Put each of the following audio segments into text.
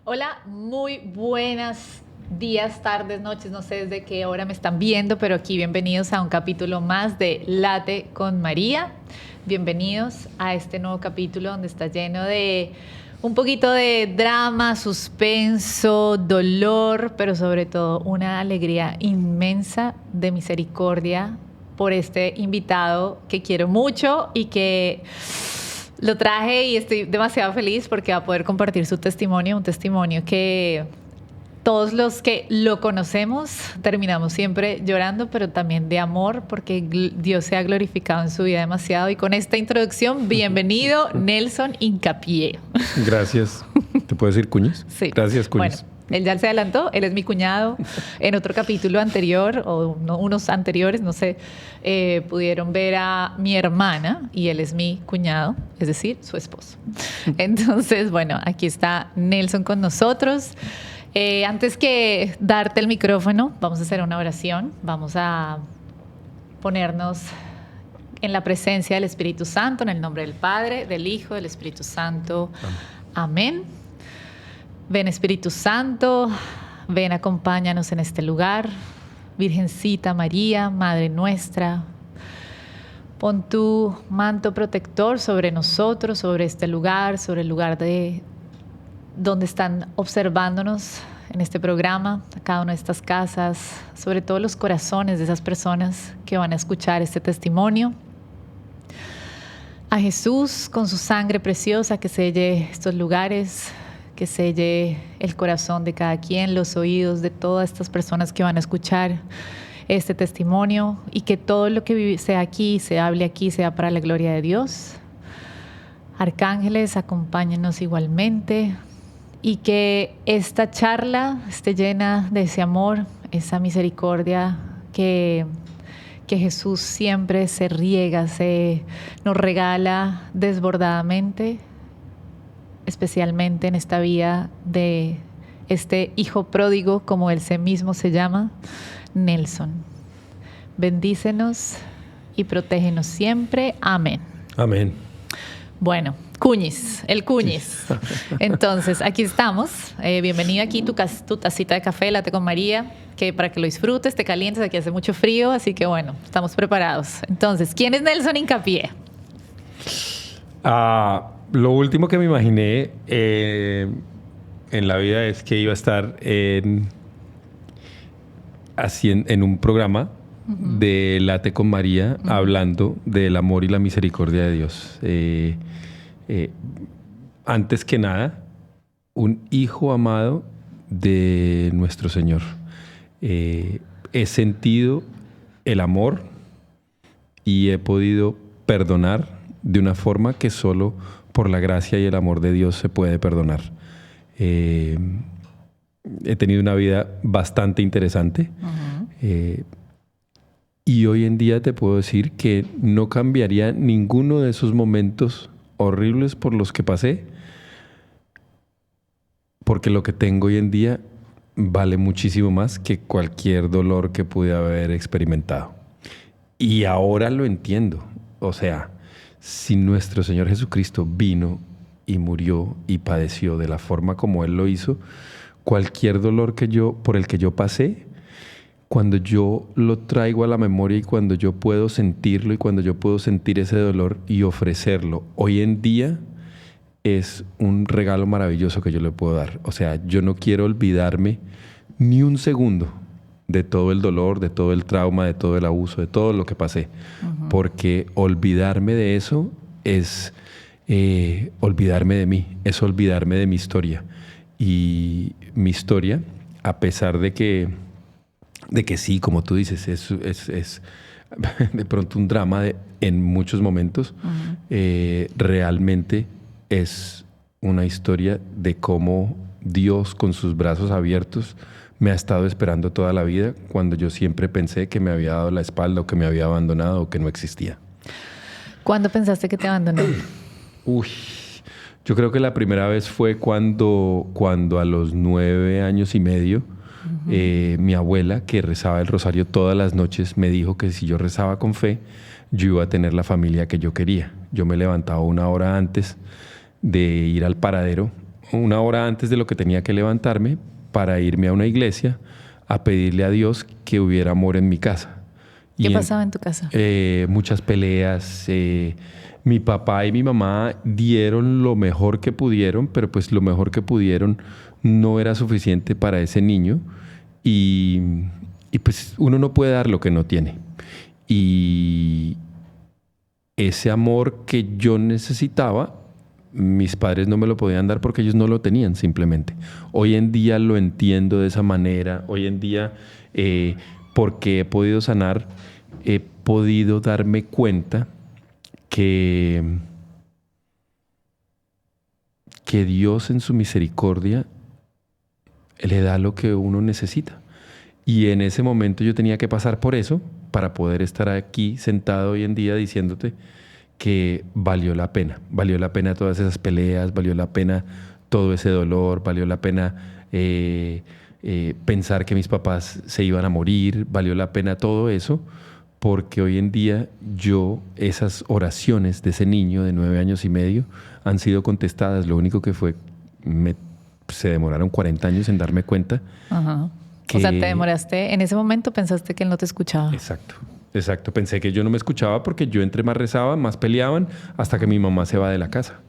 Hola, muy buenas días, tardes, noches, no sé desde qué hora me están viendo, pero aquí bienvenidos a un capítulo más de Late con María. Bienvenidos a este nuevo capítulo donde está lleno de un poquito de drama, suspenso, dolor, pero sobre todo una alegría inmensa de misericordia por este invitado que quiero mucho y que lo traje y estoy demasiado feliz porque va a poder compartir su testimonio, un testimonio que todos los que lo conocemos terminamos siempre llorando, pero también de amor porque Dios se ha glorificado en su vida demasiado. Y con esta introducción, bienvenido Nelson Hincapié. Gracias. ¿Te puedo decir Cuñiz? Sí. Gracias, Cuñiz. Bueno, él ya se adelantó, él es mi cuñado. En otro capítulo anterior, o unos anteriores, no sé, pudieron ver a mi hermana y él es mi cuñado, es decir, su esposo. Entonces, bueno, aquí está Nelson con nosotros. Antes que darte el micrófono, vamos a hacer una oración. Vamos a ponernos en la presencia del Espíritu Santo, en el nombre del Padre, del Hijo, del Espíritu Santo. Amén. Ven, Espíritu Santo, ven, acompáñanos en este lugar. Virgencita María, Madre nuestra, pon tu manto protector sobre nosotros, sobre este lugar, sobre el lugar de donde están observándonos en este programa, a cada una de estas casas, sobre todo los corazones de esas personas que van a escuchar este testimonio. A Jesús, con su sangre preciosa, que selle estos lugares, que selle el corazón de cada quien, los oídos de todas estas personas que van a escuchar este testimonio, y que todo lo que sea aquí, se hable aquí, sea para la gloria de Dios. Arcángeles, acompáñenos igualmente, y que esta charla esté llena de ese amor, esa misericordia que Jesús siempre se riega, nos regala desbordadamente, especialmente en esta vida de este hijo pródigo, como él mismo se llama, Nelson. Bendícenos y protégenos siempre. Amén. Amén. Bueno, Cuñiz, el Cuñiz. Entonces, aquí estamos. Bienvenido aquí, tu tacita de café, Late con María, que para que lo disfrutes, te calientes, aquí hace mucho frío, así que bueno, estamos preparados. Entonces, ¿quién es Nelson Hincapié? Lo último que me imaginé en la vida es que iba a estar en un programa de Late con María, hablando del amor y la misericordia de Dios. Antes que nada, un hijo amado de nuestro Señor. He sentido el amor y he podido perdonar de una forma que solo por la gracia y el amor de Dios se puede perdonar. He tenido una vida bastante interesante. Y hoy en día te puedo decir que no cambiaría ninguno de esos momentos horribles por los que pasé, porque lo que tengo hoy en día vale muchísimo más que cualquier dolor que pude haber experimentado. Y ahora lo entiendo. O sea, si nuestro Señor Jesucristo vino y murió y padeció de la forma como Él lo hizo, cualquier dolor por el que yo pasé, cuando yo lo traigo a la memoria y cuando yo puedo sentirlo y cuando yo puedo sentir ese dolor y ofrecerlo, hoy en día es un regalo maravilloso que yo le puedo dar. O sea, yo no quiero olvidarme ni un segundo de todo el dolor, de todo el trauma, de todo el abuso, de todo lo que pasé. Porque olvidarme de eso es olvidarme de mí, es olvidarme de mi historia. Y mi historia, a pesar de que sí, como tú dices, es de pronto un drama en muchos momentos, realmente es una historia de cómo Dios, con sus brazos abiertos, me ha estado esperando toda la vida, cuando yo siempre pensé que me había dado la espalda o que me había abandonado o que no existía. ¿Cuándo pensaste que te abandonó? Yo creo que la primera vez fue cuando a los 9 años y medio, mi abuela, que rezaba el rosario todas las noches, me dijo que si yo rezaba con fe, yo iba a tener la familia que yo quería. Yo me levantaba 1 hora antes de ir al paradero una hora antes de lo que tenía que levantarme para irme a una iglesia a pedirle a Dios que hubiera amor en mi casa. ¿Qué pasaba en tu casa? Muchas peleas. Mi papá y mi mamá dieron lo mejor que pudieron, pero pues lo mejor que pudieron no era suficiente para ese niño. Y pues uno no puede dar lo que no tiene. Y ese amor que yo necesitaba, mis padres no me lo podían dar porque ellos no lo tenían simplemente. Hoy en día lo entiendo de esa manera. Hoy en día, porque he podido sanar, he podido darme cuenta que Dios en su misericordia le da lo que uno necesita. Y en ese momento yo tenía que pasar por eso para poder estar aquí sentado hoy en día diciéndote que valió la pena todas esas peleas, valió la pena todo ese dolor, valió la pena pensar que mis papás se iban a morir, valió la pena todo eso, porque hoy en día esas oraciones de ese niño de 9 años y medio han sido contestadas. Lo único que fue, se demoraron 40 años en darme cuenta. Ajá. O sea, te demoraste, en ese momento pensaste que él no te escuchaba. Exacto. Pensé que yo no me escuchaba porque yo entre más rezaba, más peleaban, hasta que mi mamá se va de la casa.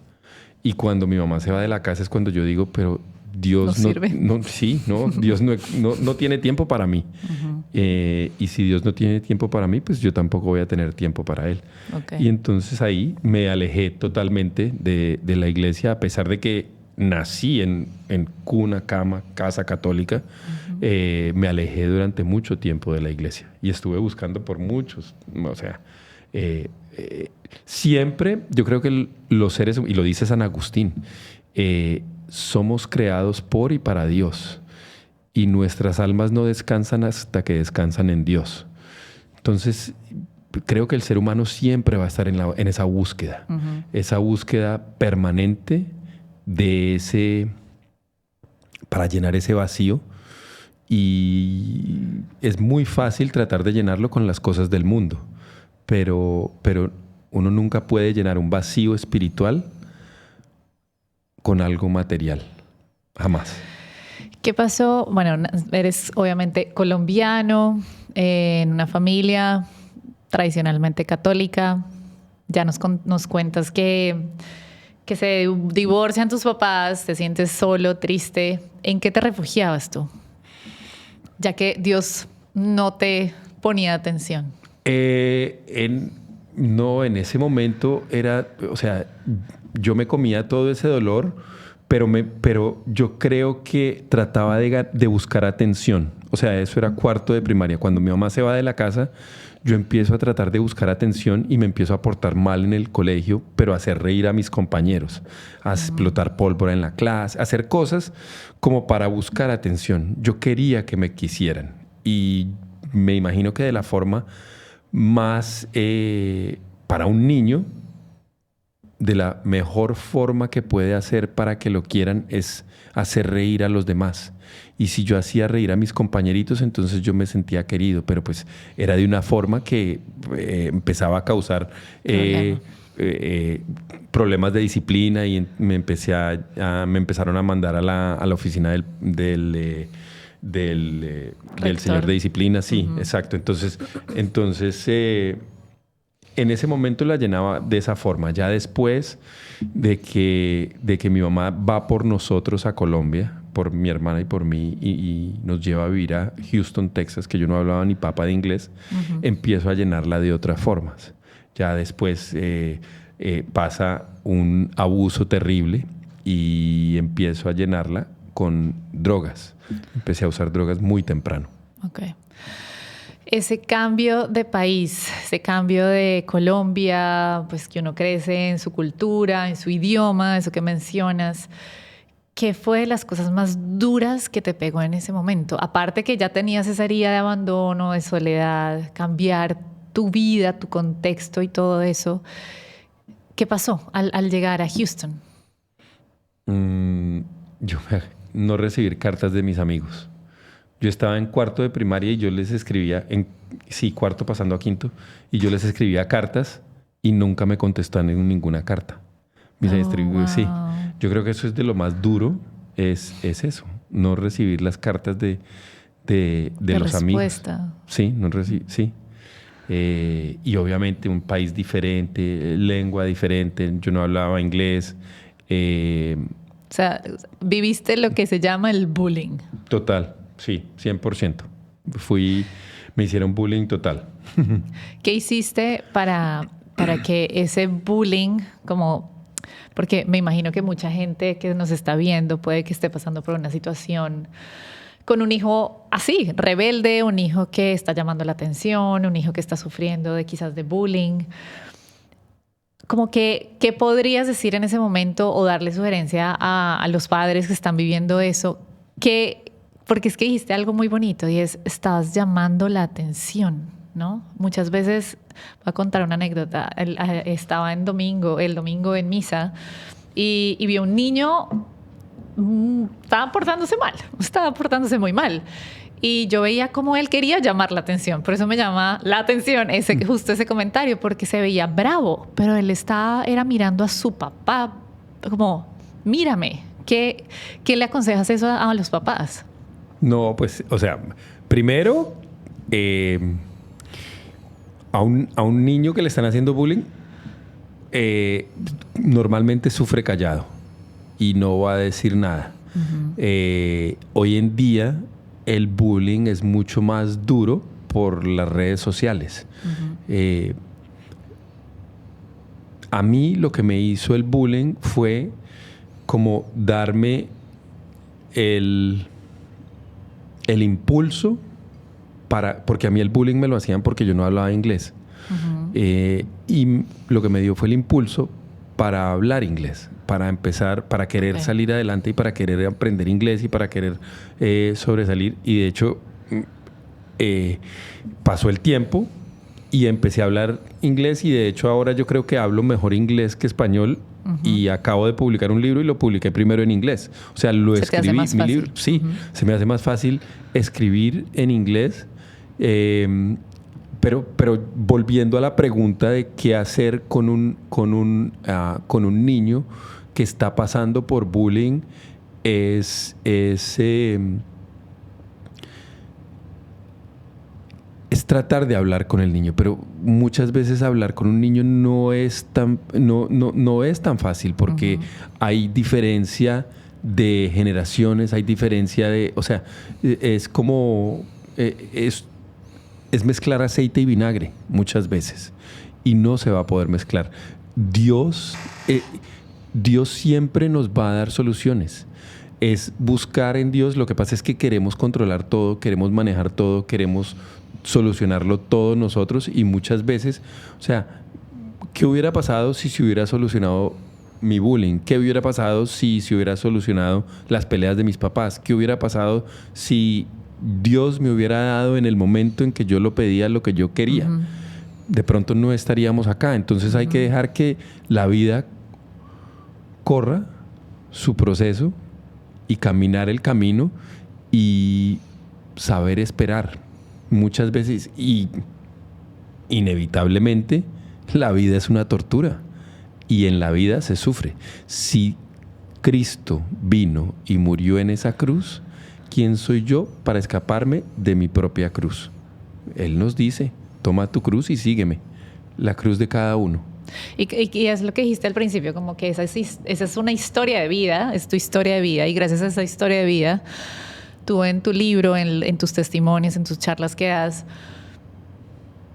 Y cuando mi mamá se va de la casa es cuando yo digo, pero Dios Dios no tiene tiempo para mí. Uh-huh. Y si Dios no tiene tiempo para mí, pues yo tampoco voy a tener tiempo para Él. Okay. Y entonces ahí me alejé totalmente de la iglesia, a pesar de que nací en cuna, cama, casa católica. Uh-huh. Me alejé durante mucho tiempo de la iglesia y estuve buscando por muchos, o sea, siempre yo creo que los seres, y lo dice San Agustín, somos creados por y para Dios y nuestras almas no descansan hasta que descansan en Dios. Entonces creo que el ser humano siempre va a estar en esa búsqueda, uh-huh. esa búsqueda permanente para llenar ese vacío, y es muy fácil tratar de llenarlo con las cosas del mundo, pero uno nunca puede llenar un vacío espiritual con algo material, jamás. ¿Qué pasó? Bueno, eres obviamente colombiano, en una familia tradicionalmente católica. Ya nos cuentas que se divorcian tus papás, te sientes solo, triste. ¿En qué te refugiabas tú? Ya que Dios no te ponía atención. En ese momento yo me comía todo ese dolor, pero yo creo que trataba de buscar atención. O sea, eso era cuarto de primaria. Cuando mi mamá se va de la casa, yo empiezo a tratar de buscar atención y me empiezo a portar mal en el colegio, pero a hacer reír a mis compañeros, a explotar pólvora en la clase, a hacer cosas como para buscar atención. Yo quería que me quisieran y me imagino que de la forma más, para un niño, de la mejor forma que puede hacer para que lo quieran es hacer reír a los demás. Y si yo hacía reír a mis compañeritos, entonces yo me sentía querido, pero pues era de una forma que empezaba a causar problemas de disciplina y me empezaron a mandar a la oficina del señor de disciplina. Sí, uh-huh. Exacto. Entonces en ese momento la llenaba de esa forma. Ya después de que mi mamá va por nosotros a Colombia, por mi hermana y por mí, y nos lleva a vivir a Houston, Texas, que yo no hablaba ni papa de inglés, uh-huh. Empiezo a llenarla de otras formas. Ya después pasa un abuso terrible y empiezo a llenarla con drogas. Empecé a usar drogas muy temprano. Okay. Ese cambio de país, ese cambio de Colombia, pues que uno crece en su cultura, en su idioma, eso que mencionas, ¿qué fue de las cosas más duras que te pegó en ese momento? Aparte que ya tenías esa herida de abandono, de soledad, cambiar tu vida, tu contexto y todo eso, ¿qué pasó al llegar a Houston? No recibir cartas de mis amigos. Yo estaba en cuarto de primaria y yo les escribía, cuarto pasando a quinto, y yo les escribía cartas y nunca me contestaron en ninguna carta. Wow. Sí. Yo creo que eso es de lo más duro, es eso, no recibir las cartas de los respuesta. amigos. Sí, no sí. Y obviamente un país diferente, lengua diferente, yo no hablaba inglés. O sea, viviste lo que se llama el bullying. Total, sí, 100%. Me hicieron bullying total. ¿Qué hiciste para que ese bullying, porque me imagino que mucha gente que nos está viendo puede que esté pasando por una situación con un hijo así, rebelde, un hijo que está llamando la atención, un hijo que está sufriendo quizás de bullying? ¿Qué podrías decir en ese momento o darle sugerencia a los padres que están viviendo eso? Porque es que dijiste algo muy bonito y estás llamando la atención, ¿no? Muchas veces, voy a contar una anécdota, estaba el domingo en misa y vi a un niño, estaba portándose muy mal. Y yo veía cómo él quería llamar la atención. Por eso me llama la atención justo ese comentario, porque se veía bravo, pero él era mirando a su papá, como, mírame. ¿Qué le aconsejas eso a los papás? No, pues, o sea, primero, a un niño que le están haciendo bullying, normalmente sufre callado y no va a decir nada. Uh-huh. Hoy en día, el bullying es mucho más duro por las redes sociales. Uh-huh. A mí lo que me hizo el bullying fue como darme el impulso porque a mí el bullying me lo hacían porque yo no hablaba inglés. Uh-huh. Y lo que me dio fue el impulso para hablar inglés, para empezar, para querer salir adelante y para querer aprender inglés y para querer sobresalir. Y de hecho, pasó el tiempo y empecé a hablar inglés y de hecho ahora yo creo que hablo mejor inglés que español. Uh-huh. Y acabo de publicar un libro y lo publiqué primero en inglés. O sea, lo escribí. Mi libro, sí, uh-huh. Se me hace más fácil escribir en inglés. Pero volviendo a la pregunta de qué hacer con un niño que está pasando por bullying, es tratar de hablar con el niño, pero muchas veces hablar con un niño no es tan fácil porque uh-huh. Hay diferencia de generaciones, hay diferencia de, o sea, es como es mezclar aceite y vinagre muchas veces y no se va a poder mezclar. Dios siempre nos va a dar soluciones. Es buscar en Dios. Lo que pasa es que queremos controlar todo, queremos manejar todo, queremos solucionarlo todo nosotros y muchas veces, o sea, ¿qué hubiera pasado si se hubiera solucionado mi bullying? ¿Qué hubiera pasado si se hubiera solucionado las peleas de mis papás? ¿Qué hubiera pasado si Dios me hubiera dado en el momento en que yo lo pedía lo que yo quería? Uh-huh. De pronto no estaríamos acá. Entonces hay que dejar que la vida corra su proceso y caminar el camino y saber esperar. Muchas veces y inevitablemente la vida es una tortura y en la vida se sufre. Si Cristo vino y murió en esa cruz, ¿quién soy yo para escaparme de mi propia cruz? Él nos dice, toma tu cruz y sígueme, la cruz de cada uno. Y es lo que dijiste al principio, como que esa es una historia de vida, es tu historia de vida y gracias a esa historia de vida, tú en tu libro, en tus testimonios, en tus charlas que das,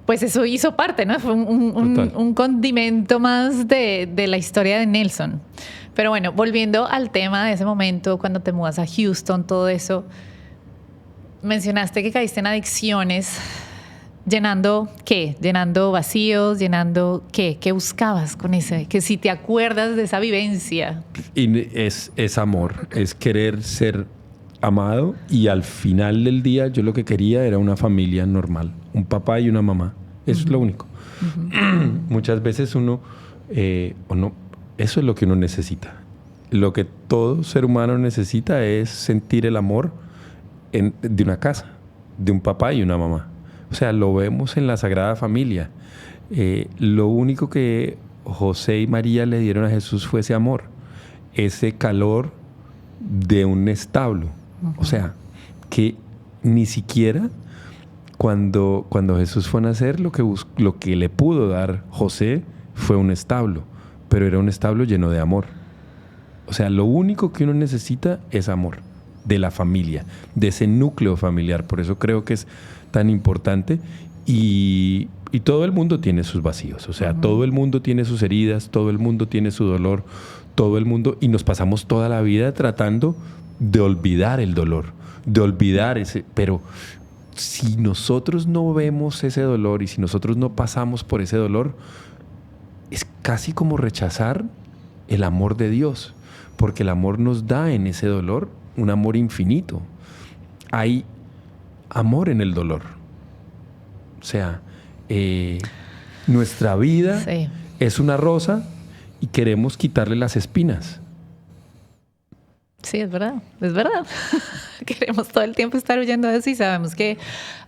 pues eso hizo parte, ¿no? Fue un condimento más de la historia de Nelson. Pero bueno, volviendo al tema de ese momento, cuando te mudas a Houston, todo eso, mencionaste que caíste en adicciones, llenando ¿qué? Llenando vacíos, llenando ¿qué? ¿Qué buscabas con ese? Que si te acuerdas de esa vivencia. Y es amor, es querer ser amado y al final del día yo lo que quería era una familia normal, un papá y una mamá. Eso es lo único. Uh-huh. Muchas veces uno, o no, eso es lo que uno necesita. Lo que todo ser humano necesita es sentir el amor de una casa, de un papá y una mamá. O sea, lo vemos en la Sagrada Familia. Lo único que José y María le dieron a Jesús fue ese amor. ese calor de un establo. O sea, que ni siquiera cuando Jesús fue a nacer, lo que le pudo dar José fue un establo, pero era un establo lleno de amor. O sea, lo único que uno necesita es amor de la familia, de ese núcleo familiar. Por eso creo que es tan importante. Y todo el mundo tiene sus vacíos. O sea, todo el mundo tiene sus heridas, todo el mundo tiene su dolor, todo el mundo. Y nos pasamos toda la vida tratando de olvidar el dolor, de olvidar ese. Pero si nosotros no vemos ese dolor y si nosotros no pasamos por ese dolor, es casi como rechazar el amor de Dios. Porque el amor nos da en ese dolor un amor infinito. Hay amor en el dolor. O sea, nuestra vida es una rosa y queremos quitarle las espinas. Sí, es verdad, es verdad. Queremos todo el tiempo estar huyendo de eso y sabemos que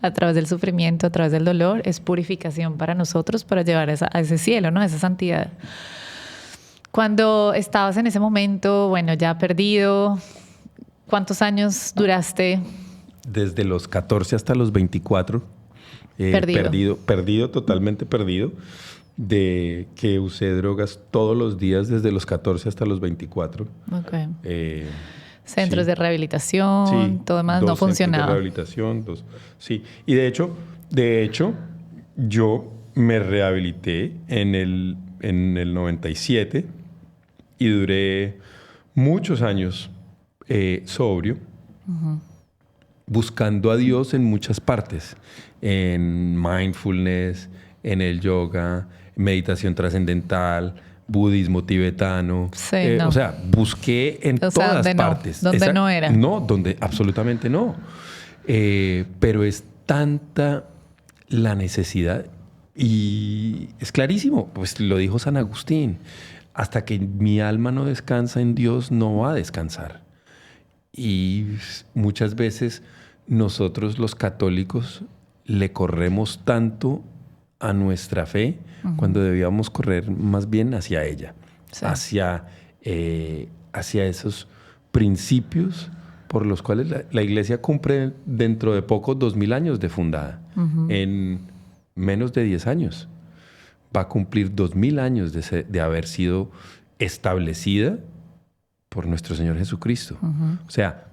a través del sufrimiento, a través del dolor, es purificación para nosotros para llevar a ese cielo, ¿no? A esa santidad. Cuando estabas en ese momento, bueno, ya perdido, ¿cuántos años duraste? Desde los 14 hasta los 24. Perdido, totalmente perdido. De que usé drogas todos los días desde los 14 hasta los 24. Okay. Centros de rehabilitación, todo demás no funcionaba. De rehabilitación, sí. Y de hecho, yo me rehabilité en el 97 y duré muchos años sobrio, buscando a Dios en muchas partes, en mindfulness, en el yoga, meditación trascendental, budismo tibetano. Sí, no. O sea, busqué en todas partes. Donde no era. No, donde absolutamente no. Pero es tanta la necesidad y es clarísimo, pues lo dijo San Agustín, hasta que mi alma no descansa en Dios, no va a descansar. Y muchas veces nosotros los católicos le corremos tanto a nuestra fe cuando debíamos correr más bien hacia ella, hacia esos principios por los cuales la Iglesia cumple dentro de poco 2000 años de fundada. En menos de 10 años va a cumplir 2000 años de haber sido establecida por nuestro Señor Jesucristo. O sea,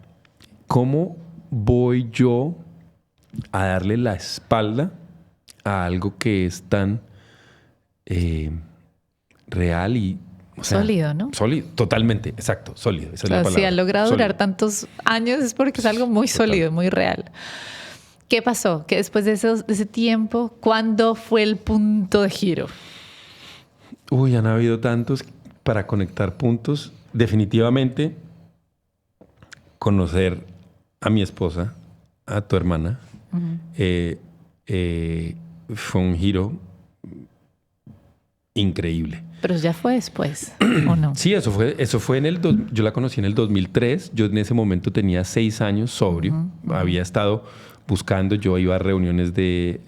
¿cómo voy yo a darle la espalda a algo que es tan real y sólido, ¿no? Sólido, totalmente, exacto, sólido. Esa es la palabra. Si ha logrado sólido. Durar tantos años es porque es algo muy sólido, muy real. ¿Qué pasó? Que después de ese tiempo, ¿cuándo fue el punto de giro? Han habido tantos para conectar puntos. Definitivamente, conocer a mi esposa, a tu hermana, fue un giro increíble. Pero ya fue después, ¿o no? Sí, eso fue yo la conocí en el 2003. Yo en ese momento tenía 6 años sobrio. Había estado buscando, yo iba a reuniones de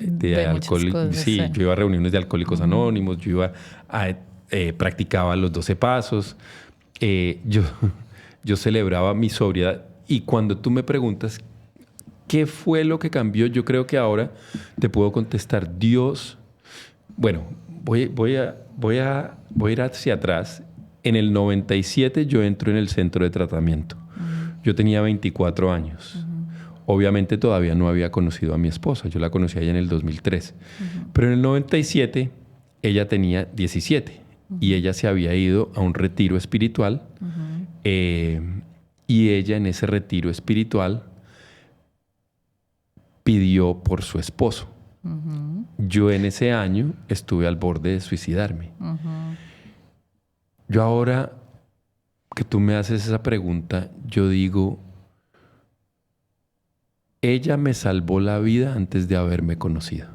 alcohólicos. Sí, yo iba a reuniones de Alcohólicos Anónimos, practicaba los 12 pasos. Yo celebraba mi sobriedad. Y cuando tú me preguntas qué fue lo que cambió, yo creo que ahora te puedo contestar. Dios, bueno, voy a ir hacia atrás. En el 97 yo entro en el centro de tratamiento. Yo tenía 24 años. Obviamente todavía no había conocido a mi esposa. Yo la conocí allá en el 2003. Pero en el 97 ella tenía 17 y ella se había ido a un retiro espiritual. Y ella en ese retiro espiritual pidió por su esposo. Yo en ese año estuve al borde de suicidarme. Yo ahora que tú me haces esa pregunta, yo digo, ella me salvó la vida antes de haberme conocido.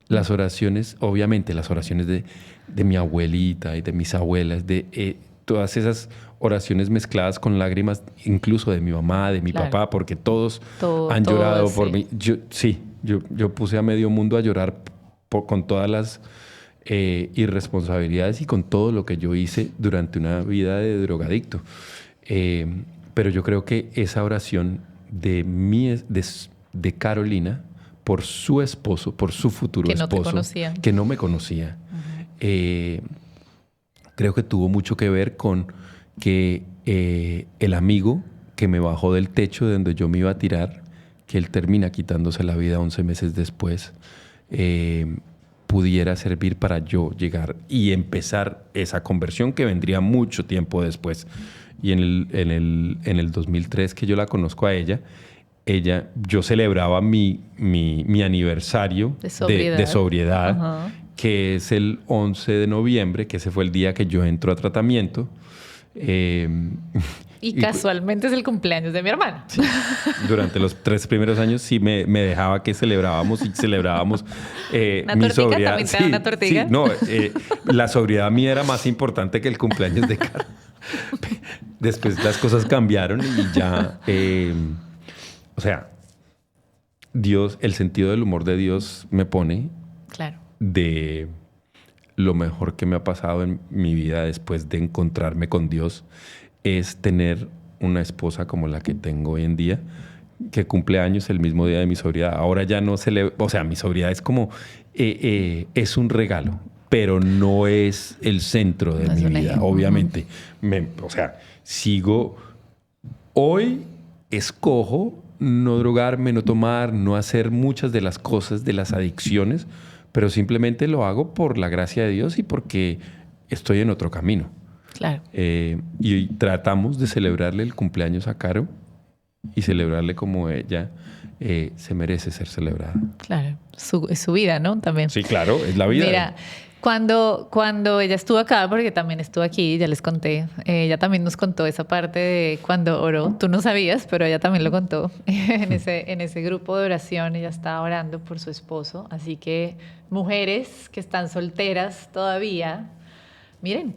Las oraciones, obviamente las oraciones de mi abuelita y de mis abuelas, todas esas oraciones mezcladas con lágrimas, incluso de mi mamá, de mi papá, porque todos han llorado por mí. Yo puse a medio mundo a llorar con todas las irresponsabilidades y con todo lo que yo hice durante una vida de drogadicto. Pero yo creo que esa oración de Carolina por su esposo, por su futuro esposo, que no me conocía, creo que tuvo mucho que ver con que el amigo que me bajó del techo de donde yo me iba a tirar, que él termina quitándose la vida 11 meses después, pudiera servir para yo llegar y empezar esa conversión que vendría mucho tiempo después. Y en el 2003 que yo la conozco a ella, yo celebraba mi aniversario de sobriedad, que es el 11 de noviembre, que ese fue el día que yo entro a tratamiento. Y casualmente es el cumpleaños de mi hermana. Sí. Durante los 3 primeros años sí me dejaba que celebrábamos mi sobriedad. ¿También te da una tortiga? Sí, no, la sobriedad mía era más importante que el cumpleaños de Caro. Después las cosas cambiaron y ya... o sea, Dios, el sentido del humor de Dios me pone de lo mejor que me ha pasado en mi vida después de encontrarme con Dios es tener una esposa como la que tengo hoy en día, que cumple años el mismo día de mi sobriedad. Ahora ya no celebro, o sea, mi sobriedad es como, es un regalo, pero no es el centro de mi vida, obviamente. O sea, hoy escojo no drogarme, no tomar, no hacer muchas de las cosas, de las adicciones, pero simplemente lo hago por la gracia de Dios y porque estoy en otro camino. Claro. Y tratamos de celebrarle el cumpleaños a Caro y celebrarle como ella se merece ser celebrada. Claro, es su vida, ¿no? También. Sí, claro, es la vida. Mira, cuando ella estuvo acá, porque también estuvo aquí, ya les conté, ella también nos contó esa parte de cuando oró. Tú no sabías, pero ella también lo contó. En ese grupo de oración ella estaba orando por su esposo. Así que mujeres que están solteras todavía, miren,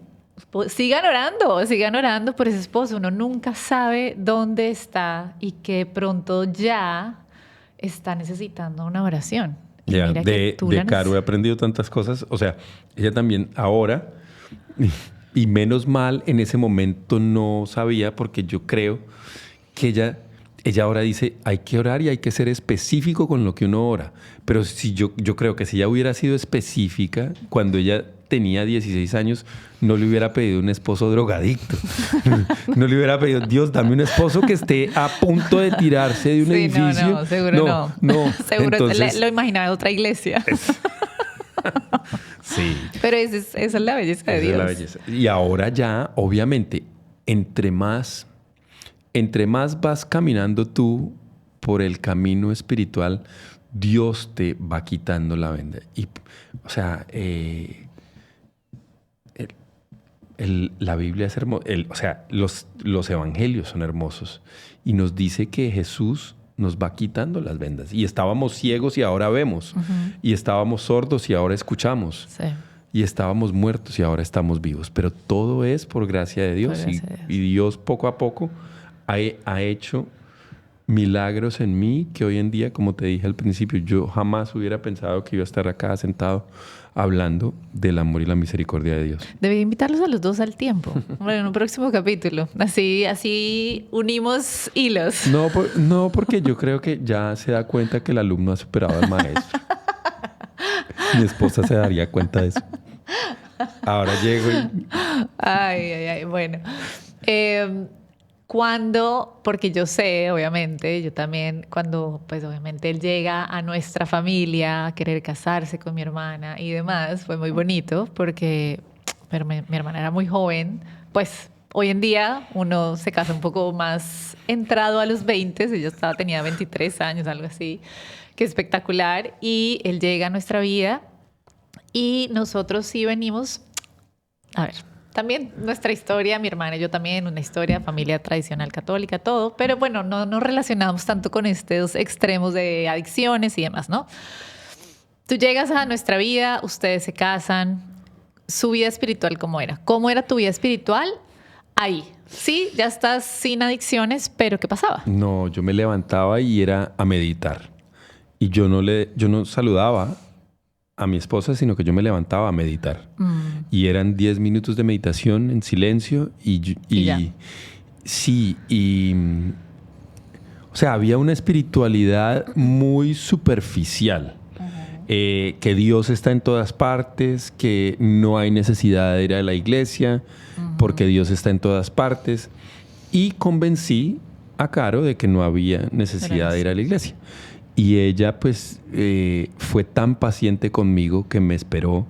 sigan orando por ese esposo. Uno nunca sabe dónde está y que pronto ya está necesitando una oración. Ya, de Caro he aprendido tantas cosas. O sea, ella también ahora, y menos mal en ese momento no sabía, porque yo creo que ella ahora dice, hay que orar y hay que ser específico con lo que uno ora. Pero si yo creo que si ella hubiera sido específica, cuando ella tenía 16 años, no le hubiera pedido un esposo drogadicto. No le hubiera pedido, Dios, dame un esposo que esté a punto de tirarse de un edificio. No, seguro no. Seguro entonces, lo imaginaba en otra iglesia. Sí. Pero esa es la belleza de Dios. Es la belleza. Y ahora ya, obviamente, entre más vas caminando tú por el camino espiritual, Dios te va quitando la venda. Y, o sea, la Biblia es hermosa. O sea, los evangelios son hermosos. Y nos dice que Jesús nos va quitando las vendas. Y estábamos ciegos y ahora vemos. Uh-huh. Y estábamos sordos y ahora escuchamos. Sí. Y estábamos muertos y ahora estamos vivos. Pero todo es por gracia de Dios. Y Dios poco a poco ha hecho milagros en mí que hoy en día, como te dije al principio, yo jamás hubiera pensado que iba a estar acá sentado hablando del amor y la misericordia de Dios. Debí invitarlos a los dos al tiempo. Bueno, en un próximo capítulo. Así unimos hilos. No, porque yo creo que ya se da cuenta que el alumno ha superado al maestro. Mi esposa se daría cuenta de eso. Ahora llego y... Ay, bueno. Porque yo sé, obviamente, yo también, cuando pues obviamente él llega a nuestra familia a querer casarse con mi hermana y demás, fue muy bonito porque mi hermana era muy joven. Pues hoy en día uno se casa un poco más entrado a los 20, ella tenía 23 años, algo así, que espectacular. Y él llega a nuestra vida y nosotros sí venimos, a ver... También nuestra historia, mi hermana y yo también, una historia, familia tradicional católica, todo. Pero bueno, no nos relacionamos tanto con estos extremos de adicciones y demás, ¿no? Tú llegas a nuestra vida, ustedes se casan. ¿Su vida espiritual cómo era? ¿Cómo era tu vida espiritual ahí? Sí, ya estás sin adicciones, pero ¿qué pasaba? No, yo me levantaba y era a meditar. Y yo no saludaba a mi esposa, sino que yo me levantaba a meditar. Y eran 10 minutos de meditación en silencio y ya. sí, o sea, había una espiritualidad muy superficial. Que Dios está en todas partes, que no hay necesidad de ir a la iglesia, porque Dios está en todas partes. Y convencí a Caro de que no había necesidad de ir a la iglesia. Y ella, pues, fue tan paciente conmigo que me esperó.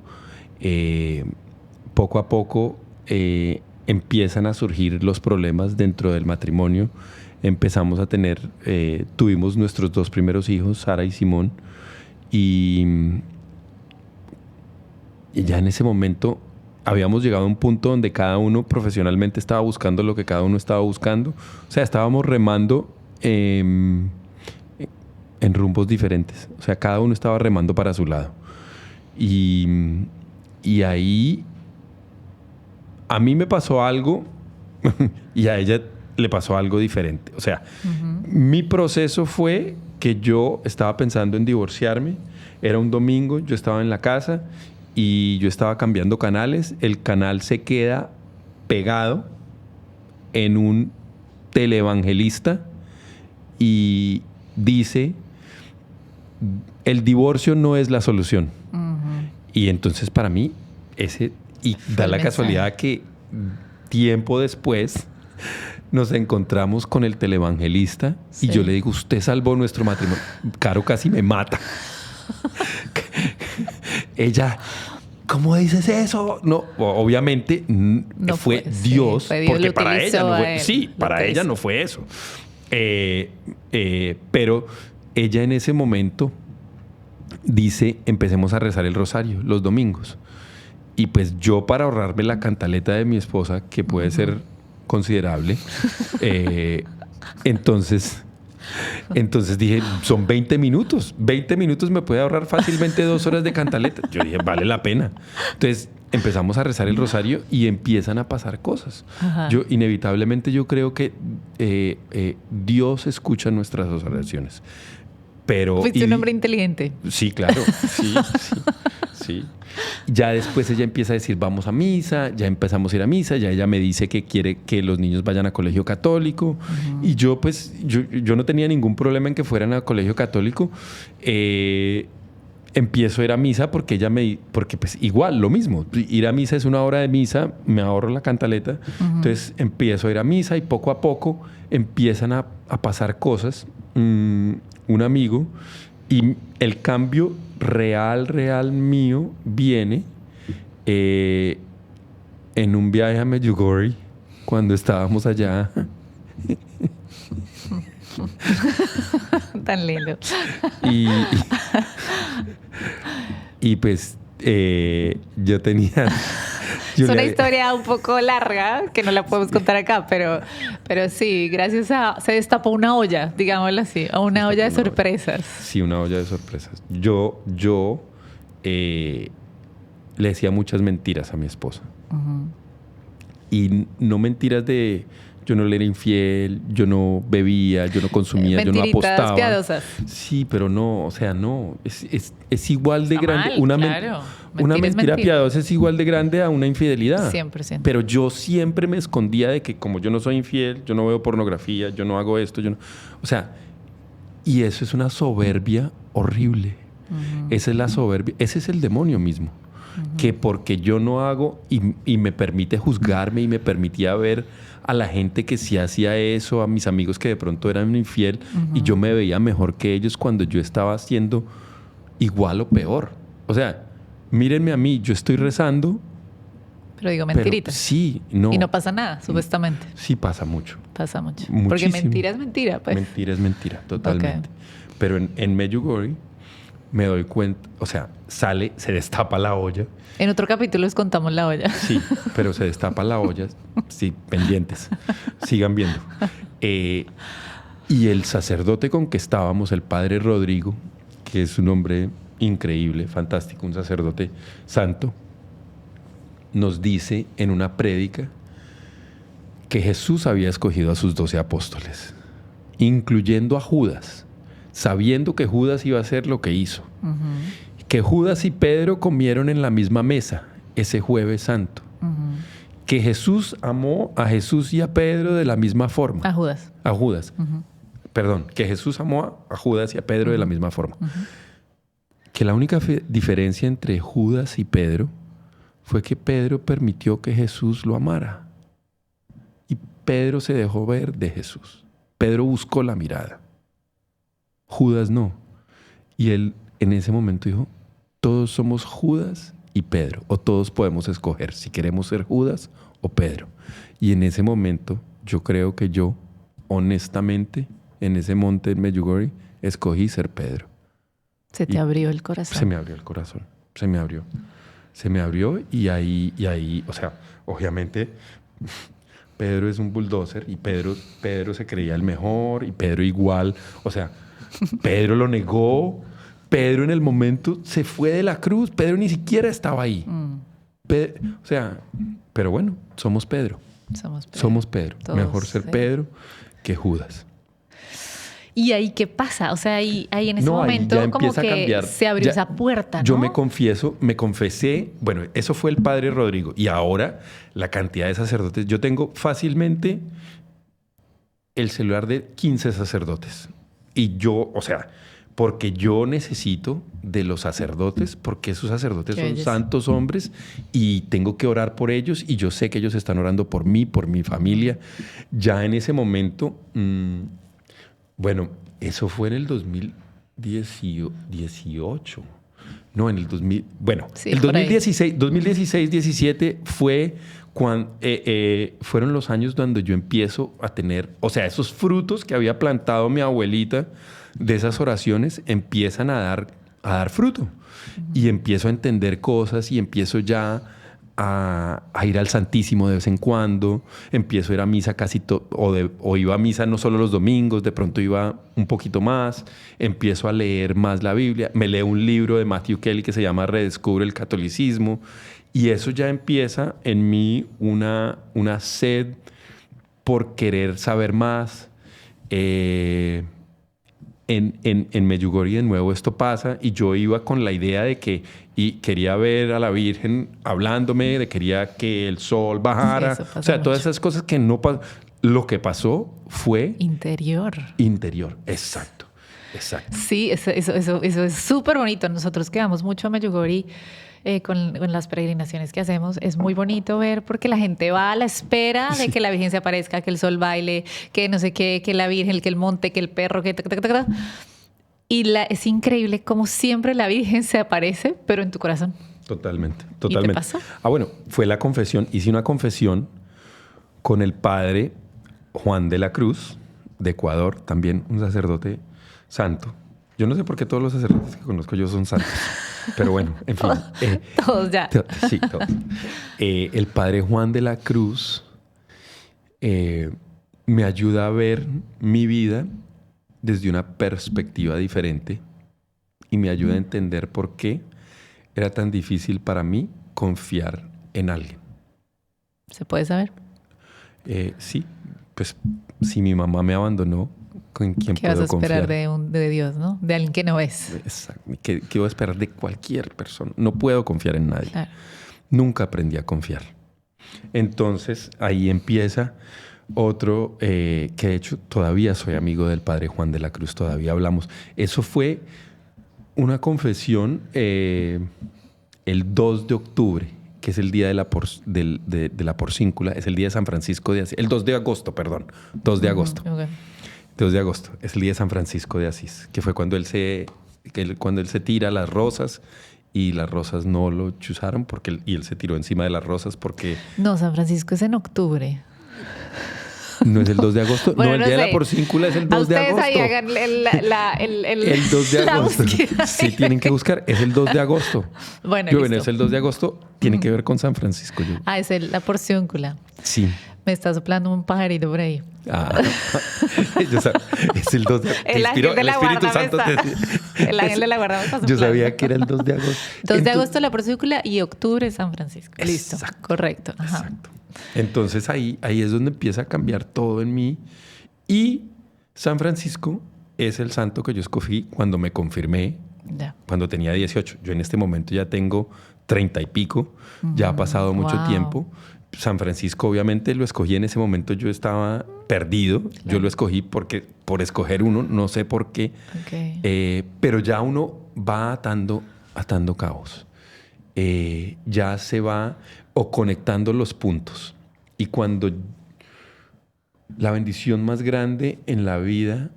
Poco a poco empiezan a surgir los problemas dentro del matrimonio. Empezamos a tuvimos nuestros 2 primeros hijos, Sara y Simón. Y ya en ese momento habíamos llegado a un punto donde cada uno profesionalmente estaba buscando lo que cada uno estaba buscando. O sea, estábamos remando en rumbos diferentes. O sea, cada uno estaba remando para su lado. Y ahí a mí me pasó algo y a ella le pasó algo diferente. O sea, mi proceso fue que yo estaba pensando en divorciarme. Era un domingo, yo estaba en la casa y yo estaba cambiando canales. El canal se queda pegado en un televangelista y dice: el divorcio no es la solución. Y entonces para mí da la casualidad que tiempo después nos encontramos con el televangelista y yo le digo: usted salvó nuestro matrimonio. Caro casi me mata. Ella: ¿cómo dices eso? No, obviamente no fue Dios, porque para ella no fue. Sí, para ella no fue eso. Pero ella en ese momento dice: empecemos a rezar el rosario los domingos. Y pues yo, para ahorrarme la cantaleta de mi esposa, que puede ser considerable, entonces dije: son 20 minutos. 20 minutos me puede ahorrar fácilmente 2 horas de cantaleta. Yo dije: vale la pena. Entonces empezamos a rezar el rosario y empiezan a pasar cosas. Inevitablemente yo creo que Dios escucha nuestras oraciones. Pero, fuiste un hombre inteligente. Sí, claro. Sí. Ya después ella empieza a decir: vamos a misa. Ya empezamos a ir a misa. Ya ella me dice que quiere que los niños vayan a colegio católico. Y yo, pues, yo no tenía ningún problema en que fueran a colegio católico. Empiezo a ir a misa porque porque pues igual, lo mismo. Ir a misa es 1 hora de misa, me ahorro la cantaleta. Entonces empiezo a ir a misa y poco a poco empiezan a pasar cosas. Un amigo, y el cambio real mío viene en un viaje a Medjugorje, cuando estábamos allá. Tan lindo. Y pues yo tenía... Es una historia un poco larga que no la podemos contar acá, pero sí, se destapó una olla, digámoslo así, o una olla de sorpresas. Sí, una olla de sorpresas. Yo le decía muchas mentiras a mi esposa. Y no mentiras de: yo no le era infiel, yo no bebía, yo no consumía, yo no apostaba. Piadosas. Sí, pero no, o sea, no. Es igual de grande. Claro. Una mentira piadosa es igual de grande a una infidelidad. 100%. Pero yo siempre me escondía de que, como yo no soy infiel, yo no veo pornografía, yo no hago esto, o sea, y eso es una soberbia horrible. Esa es la soberbia. Ese es el demonio mismo. Que porque yo no hago y me permite juzgarme y me permitía ver a la gente que sí hacía eso, a mis amigos que de pronto eran infiel, y yo me veía mejor que ellos cuando yo estaba haciendo igual o peor. O sea, mírenme a mí, yo estoy rezando. Pero digo mentiritas. Sí, no. Y no pasa nada, supuestamente. Sí, pasa mucho. Pasa mucho. Muchísimo. Porque mentira es mentira, pues. Mentira es mentira, totalmente. Okay. Pero en Medjugorje me doy cuenta, o sea, se destapa la olla. En otro capítulo les contamos la olla. Sí, pero se destapa la olla. Sí, pendientes. Sigan viendo. Y el sacerdote con que estábamos, el padre Rodrigo, que es un hombre increíble, fantástico, un sacerdote santo, nos dice en una prédica que Jesús había escogido a sus 12 apóstoles, incluyendo a Judas, sabiendo que Judas iba a hacer lo que hizo. que Judas y Pedro comieron en la misma mesa ese jueves santo. Que Jesús amó a Jesús y a Pedro de la misma forma. A Judas. A Judas. Perdón, que Jesús amó a Judas y a Pedro de la misma forma. Que la única diferencia entre Judas y Pedro fue que Pedro permitió que Jesús lo amara. Y Pedro se dejó ver de Jesús. Pedro buscó la mirada. Judas no. Y él en ese momento dijo, todos somos Judas y Pedro, o todos podemos escoger si queremos ser Judas o Pedro. Y en ese momento yo creo que yo, honestamente, en ese monte en Medjugorje, escogí ser Pedro. Se te abrió el corazón. Se me abrió el corazón, se me abrió. Se me abrió y ahí, o sea, obviamente Pedro es un bulldozer y Pedro se creía el mejor y Pedro igual, o sea, Pedro lo negó. Pedro en el momento se fue de la cruz. Pedro ni siquiera estaba ahí. O sea, pero bueno, somos Pedro. Somos Pedro. Todos, mejor ser Pedro que Judas. ¿Y ahí qué pasa? O sea, ahí en ese momento como que se abrió esa puerta, ¿no? Yo me confesé. Bueno, eso fue el padre Rodrigo. Y ahora la cantidad de sacerdotes. Yo tengo fácilmente el celular de 15 sacerdotes. Y yo, o sea, porque yo necesito de los sacerdotes, porque esos sacerdotes son santos hombres y tengo que orar por ellos y yo sé que ellos están orando por mí, por mi familia. Ya en ese momento, bueno, eso fue en el 2018. No, en el 2000. Bueno, sí, el 2016-17 fue cuando fueron los años donde yo empiezo a tener, o sea, esos frutos que había plantado mi abuelita de esas oraciones empiezan a dar fruto. Y empiezo a entender cosas y empiezo ya a ir al Santísimo de vez en cuando. Empiezo a ir a misa o iba a misa no solo los domingos, de pronto iba un poquito más. Empiezo a leer más la Biblia. Me leo un libro de Matthew Kelly que se llama Redescubre el catolicismo. Y eso ya empieza en mí una sed por querer saber más. En Medjugorje de nuevo esto pasa y yo iba con la idea de que quería ver a la Virgen hablándome, quería que el sol bajara. Sí, o sea, mucho. Todas esas cosas que no pasan. Lo que pasó fue... Interior, exacto. Sí, eso es súper bonito. Nosotros quedamos mucho a Medjugorje con las peregrinaciones que hacemos. Es muy bonito ver porque la gente va a la espera de que la Virgen se aparezca, que el sol baile, que no sé qué, que la Virgen, que el monte, que el perro, que... Y es increíble como siempre la Virgen se aparece, pero en tu corazón. Totalmente. ¿Y te pasó? Bueno, fue la confesión. Hice una confesión con el padre Juan de la Cruz, de Ecuador, también un sacerdote santo. Yo no sé por qué todos los sacerdotes que conozco yo son santos. Pero bueno, en fin. Todos ya. Sí, todos. El padre Juan de la Cruz me ayuda a ver mi vida desde una perspectiva diferente y me ayuda a entender por qué era tan difícil para mí confiar en alguien. ¿Se puede saber? Sí, pues si mi mamá me abandonó, ¿con quién puedo confiar? ¿Qué vas a esperar de Dios, no? De alguien que no ves. Exacto. ¿Qué voy a esperar de cualquier persona? No puedo confiar en nadie. Claro. Nunca aprendí a confiar. Entonces, ahí empieza otro, que de hecho todavía soy amigo del padre Juan de la Cruz, todavía hablamos. Eso fue una confesión el 2 de octubre, que es el día de la porcíncula, es el día de San Francisco de Asís. El 2 de agosto, perdón. 2 de agosto. Okay. 2 de agosto, es el día de San Francisco de Asís, que fue cuando él se tira las rosas y las rosas no lo chuzaron y él se tiró encima de las rosas porque... No, San Francisco es en octubre. ¿No es el 2 de agosto? Bueno, no, el día de la porcíncula es el 2 de agosto. Ustedes ahí hagan el 2 de agosto. Sí, tienen que buscar. Es el 2 de agosto. Bueno, es el 2 de agosto. Tiene que ver con San Francisco. Es la porciúncula. Sí. Me está soplando un pajarito por ahí. Es el 2 de agosto. El ángel de la guarda. El ángel de la guarda me está soplando. Yo sabía que era el 2 de agosto. 2 de agosto la porciúncula y octubre San Francisco. Listo. Exacto. Correcto. Ajá. Exacto. Entonces ahí es donde empieza a cambiar todo en mí. Y San Francisco es el santo que yo escogí cuando me confirmé Ya. cuando tenía 18. Yo en este momento ya tengo 30 y pico, ya ha pasado mucho Wow. tiempo. San Francisco obviamente lo escogí en ese momento, yo estaba perdido, yo lo escogí porque por escoger uno, no sé por qué, pero ya uno va atando cabos. Ya se va o conectando los puntos. Y cuando la bendición más grande en la vida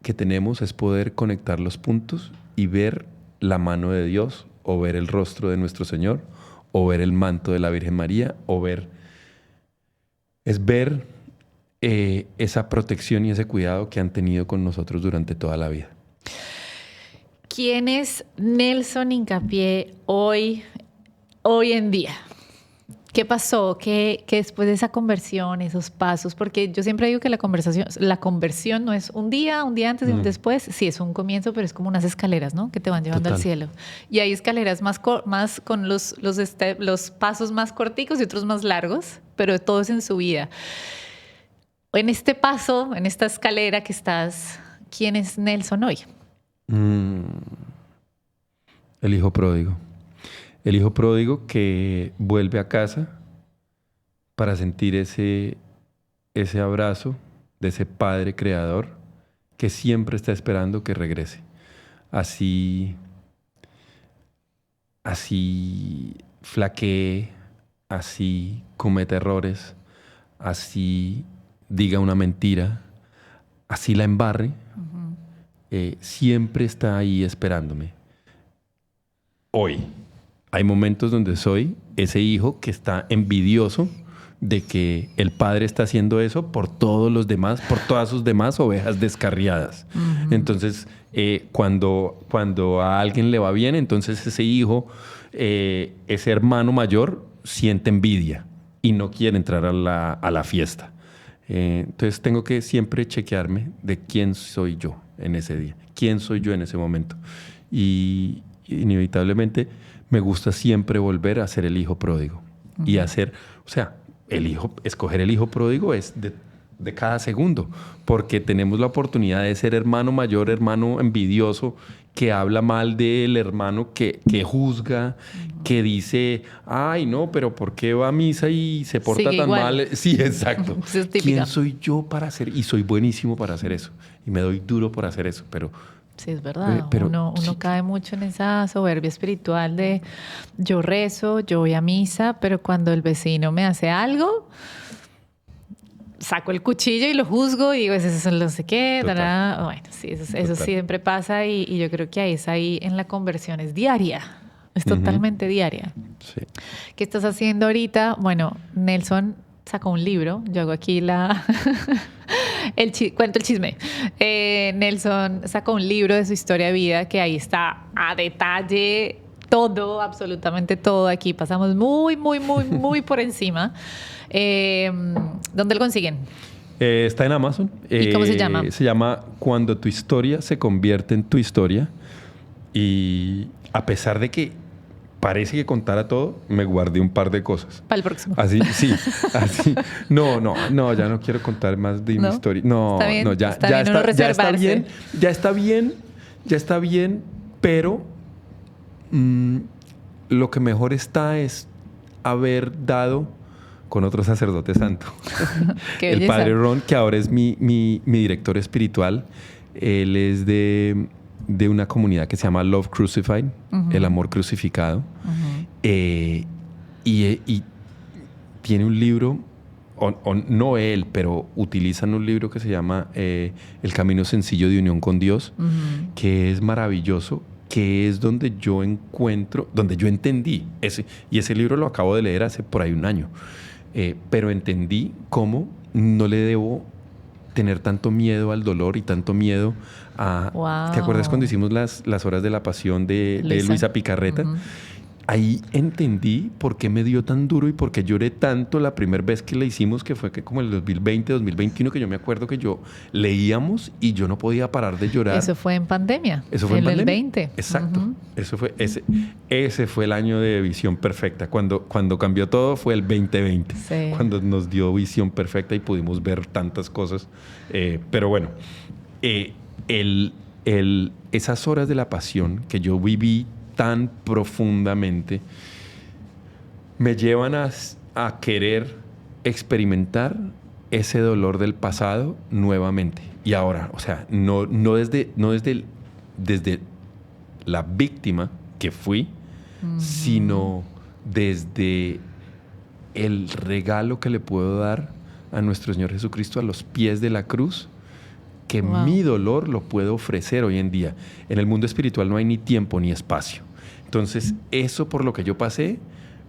que tenemos es poder conectar los puntos y ver la mano de Dios, o ver el rostro de nuestro Señor, o ver el manto de la Virgen María, es ver esa protección y ese cuidado que han tenido con nosotros durante toda la vida. ¿Quién es Nelson Hincapié hoy en día? ¿Qué pasó? ¿Qué después de esa conversión, esos pasos? Porque yo siempre digo que la conversión no es un día antes y un después. Sí, es un comienzo, pero es como unas escaleras, ¿no? Que te van llevando al cielo. Y hay escaleras más con los pasos más corticos y otros más largos, pero todo es en su vida. En este paso, en esta escalera que estás, ¿quién es Nelson hoy? El hijo pródigo. El hijo pródigo que vuelve a casa para sentir ese abrazo de ese padre creador que siempre está esperando que regrese. Así flaquee, así cometa errores, así diga una mentira, así la embarre, siempre está ahí esperándome. Hoy hay momentos donde soy ese hijo que está envidioso de que el padre está haciendo eso por todos los demás, por todas sus demás ovejas descarriadas. Entonces, cuando a alguien le va bien, entonces ese hijo, ese hermano mayor, siente envidia y no quiere entrar a la fiesta. Entonces tengo que siempre chequearme de quién soy yo en ese día, quién soy yo en ese momento. Y inevitablemente me gusta siempre volver a ser el hijo pródigo. Y hacer, o sea, escoger el hijo pródigo es de cada segundo, porque tenemos la oportunidad de ser hermano mayor, hermano envidioso, que habla mal del hermano que juzga, que dice, ay, no, pero ¿por qué va a misa y se porta Sigue tan igual. mal? Sí, exacto. Eso es típica. ¿Quién soy yo para hacer? Y soy buenísimo para hacer eso. Y me doy duro por hacer eso, pero... Sí, es verdad. Pero uno sí. cae mucho en esa soberbia espiritual de yo rezo, yo voy a misa, pero cuando el vecino me hace algo, saco el cuchillo y lo juzgo y digo, eso es no sé qué. Tará. Bueno, sí, eso siempre pasa y yo creo que ahí en la conversión es diaria. Es totalmente diaria. Sí. ¿Qué estás haciendo ahorita? Bueno, Nelson sacó un libro. Yo hago aquí cuento el chisme. Nelson sacó un libro de su historia de vida que ahí está a detalle todo, absolutamente todo. Aquí pasamos muy por encima. ¿Dónde lo consiguen? Está en Amazon. ¿Y cómo se llama? Se llama Cuando tu historia se convierte en tu historia. Y a pesar de que parece que contara todo, me guardé un par de cosas. Para el próximo. Así, sí, así. No, ya no quiero contar más de mi historia. No, está bien, ya está bien, pero lo que mejor está es haber dado con otro sacerdote santo. Qué el belleza. padre Ron, que ahora es mi director espiritual. Él es de una comunidad que se llama Love Crucified, el amor crucificado. Y tiene un libro, o no él, pero utilizan un libro que se llama El Camino Sencillo de Unión con Dios, que es maravilloso, que es donde yo entendí, y ese libro lo acabo de leer hace por ahí un año, pero entendí cómo no le debo tener tanto miedo al dolor y tanto miedo a... Wow. ¿Te acuerdas cuando hicimos las horas de la pasión de Luisa Picarreta? Ahí entendí por qué me dio tan duro y por qué lloré tanto la primera vez que la hicimos, que fue como el 2020, 2021, que yo me acuerdo que yo leíamos y yo no podía parar de llorar. Eso fue en pandemia. Eso fue en pandemia. El 20. Exacto. Eso fue, ese fue el año de visión perfecta. Cuando cambió todo fue el 2020. Sí. Cuando nos dio visión perfecta y pudimos ver tantas cosas. Pero bueno, esas horas de la pasión que yo viví tan profundamente me llevan a querer experimentar ese dolor del pasado nuevamente. Y ahora, o sea, no desde la víctima que fui, sino desde el regalo que le puedo dar a nuestro Señor Jesucristo a los pies de la cruz, que mi dolor lo puedo ofrecer hoy en día. En el mundo espiritual no hay ni tiempo ni espacio. Entonces, eso por lo que yo pasé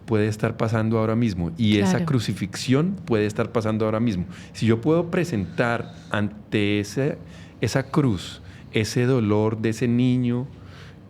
puede estar pasando ahora mismo, y esa crucifixión puede estar pasando ahora mismo. Si yo puedo presentar ante esa cruz, ese dolor de ese niño,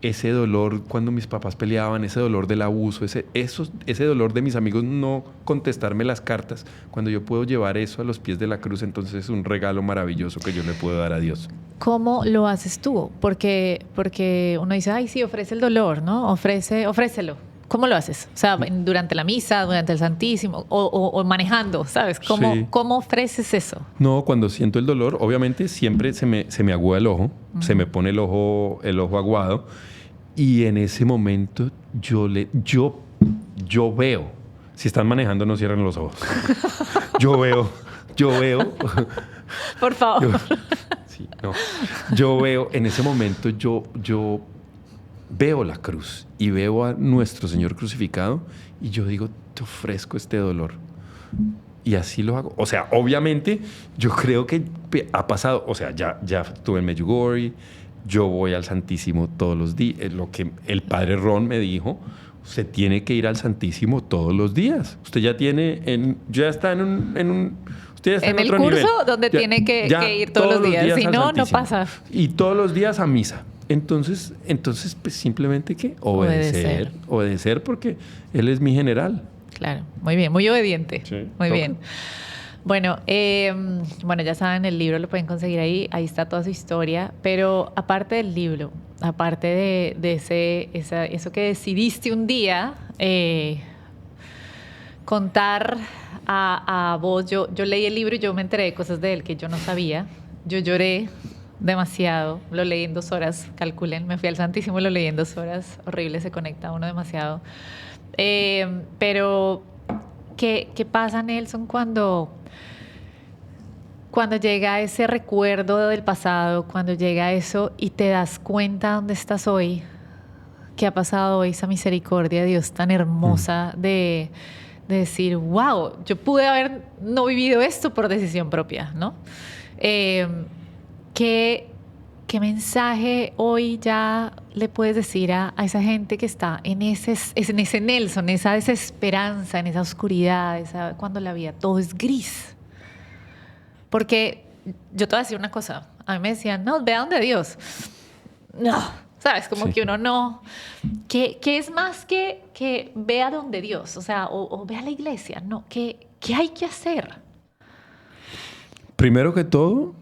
ese dolor cuando mis papás peleaban, ese dolor del abuso, ese dolor de mis amigos no contestarme las cartas, cuando yo puedo llevar eso a los pies de la cruz, entonces es un regalo maravilloso que yo le puedo dar a Dios. ¿Cómo lo haces tú? Porque uno dice, ay, sí, ofrece el dolor, ¿no? Ofrécelo. ¿Cómo lo haces? O sea, durante la misa, durante el Santísimo, o manejando, ¿sabes? ¿Cómo ofreces eso? No, cuando siento el dolor, obviamente siempre se me agúa el ojo, se me pone el ojo aguado, y en ese momento yo veo. Si están manejando, no cierren los ojos. Yo veo. Por favor. Yo veo, en ese momento yo veo la cruz y veo a nuestro Señor crucificado, y yo digo, te ofrezco este dolor. Y así lo hago. O sea, obviamente yo creo que ha pasado, o sea, ya estuve en Medjugorje, yo voy al Santísimo todos los días. Lo que el padre Ron me dijo, usted tiene que ir al Santísimo todos los días. Usted ya está en un usted está en el otro curso nivel. donde tiene que ir todos los días. Si no, no pasa. Y todos los días a misa. Entonces pues simplemente ¿qué? Obedecer, porque Él es mi general. Claro, muy bien, muy obediente. Sí, muy bien. Bueno, ya saben, el libro lo pueden conseguir ahí está toda su historia, pero aparte del libro, aparte de eso que decidiste un día contar a vos, yo leí el libro y yo me enteré de cosas de él que yo no sabía. Yo lloré demasiado, lo leí en 2 horas, calculen, me fui al Santísimo y lo leí en 2 horas, horrible, se conecta uno demasiado. Pero, ¿qué pasa, Nelson, cuando llega ese recuerdo del pasado, cuando llega eso y te das cuenta dónde estás hoy, qué ha pasado hoy, esa misericordia de Dios tan hermosa de decir, wow, yo pude haber no vivido esto por decisión propia, ¿no? ¿Qué mensaje hoy ya le puedes decir a esa gente que está en ese Nelson, esa desesperanza, en esa oscuridad, cuando la vida todo es gris? Porque yo te voy a decir una cosa. A mí me decían, no, ve a donde Dios. No, ¿sabes? Como que uno no... ¿Qué es más que ve a donde Dios? O sea, o ve a la iglesia. No, ¿qué hay que hacer? Primero que todo,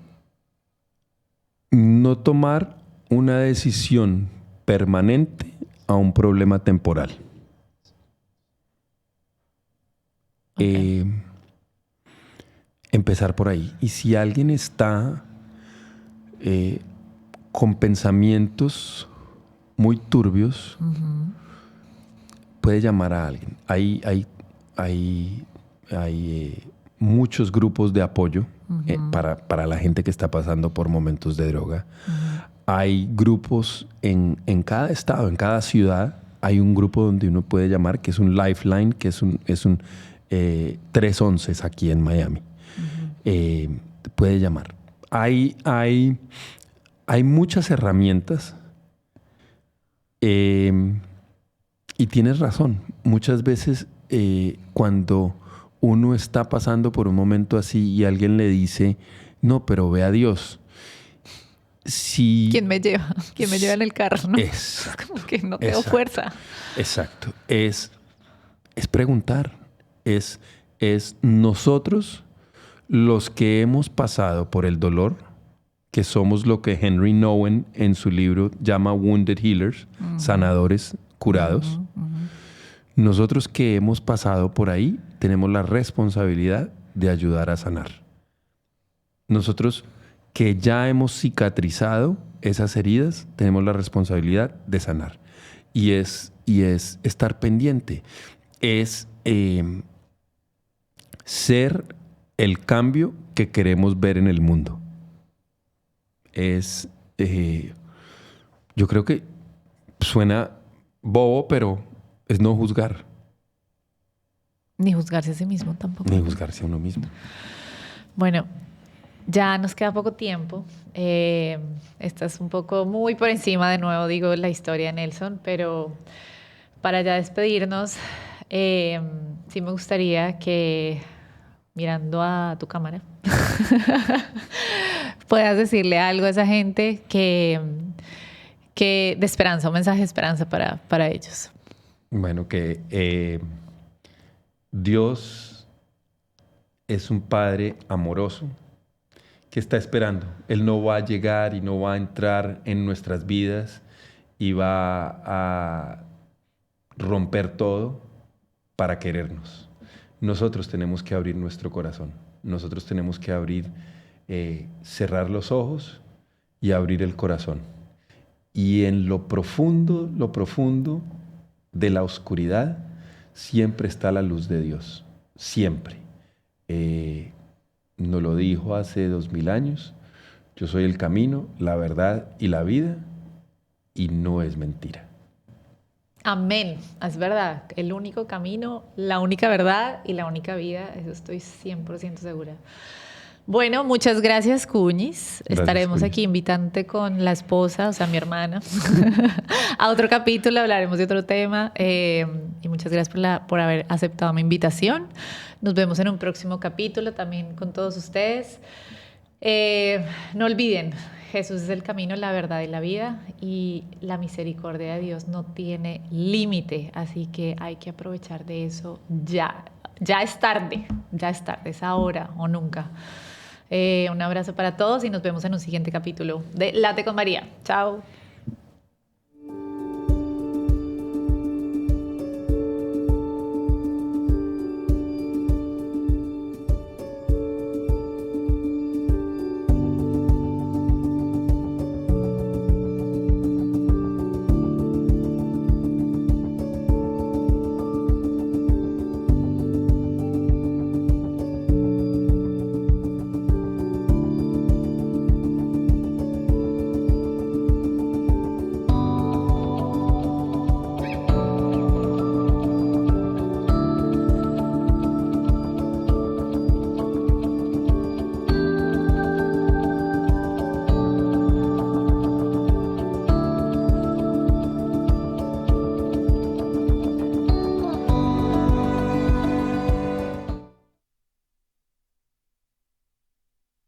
no tomar una decisión permanente a un problema temporal. Okay. Empezar por ahí. Y si alguien está con pensamientos muy turbios, puede llamar a alguien. Hay muchos grupos de apoyo para la gente que está pasando por momentos de droga. Hay grupos en cada estado, en cada ciudad. Hay un grupo donde uno puede llamar, que es un Lifeline, que es un 311 aquí en Miami. Puede llamar. Hay muchas herramientas, y tienes razón. Muchas veces cuando uno está pasando por un momento así y alguien le dice, no, pero ve a Dios. ¿Quién me lleva? ¿Quién me lleva en el carro? ¿No? Es como que no tengo fuerza. Exacto. Es preguntar. Es nosotros los que hemos pasado por el dolor, que somos lo que Henry Nouwen en su libro llama Wounded Healers, sanadores curados. Nosotros que hemos pasado por ahí tenemos la responsabilidad de ayudar a sanar. Nosotros que ya hemos cicatrizado esas heridas tenemos la responsabilidad de sanar. Y es estar pendiente. Es ser el cambio que queremos ver en el mundo. Yo creo que suena bobo, pero es no juzgar. Ni juzgarse a sí mismo tampoco. Ni juzgarse a uno mismo. Bueno, ya nos queda poco tiempo. Esta es un poco muy por encima, de nuevo digo, la historia de Nelson, pero para ya despedirnos, sí me gustaría que, mirando a tu cámara, puedas decirle algo a esa gente que de esperanza, un mensaje de esperanza para ellos. Bueno, que Dios es un Padre amoroso que está esperando. Él no va a llegar y no va a entrar en nuestras vidas y va a romper todo para querernos. Nosotros tenemos que abrir nuestro corazón. Nosotros tenemos que cerrar los ojos y abrir el corazón. Y en lo profundo de la oscuridad, siempre está la luz de Dios. Siempre. Nos lo dijo hace 2000 años. Yo soy el camino, la verdad y la vida, y no es mentira. Amén, es verdad. El único camino, la única verdad y la única vida, eso estoy 100% segura. Bueno, muchas gracias, Cuñis. Estaremos aquí invitándote con la esposa, o sea, mi hermana, a otro capítulo, hablaremos de otro tema. Y muchas gracias por haber aceptado mi invitación. Nos vemos en un próximo capítulo también con todos ustedes. No olviden, Jesús es el camino, la verdad y la vida, y la misericordia de Dios no tiene límite, así que hay que aprovechar de eso ya. Ya es tarde, es ahora o nunca. Un abrazo para todos y nos vemos en un siguiente capítulo de Late con María. Chao.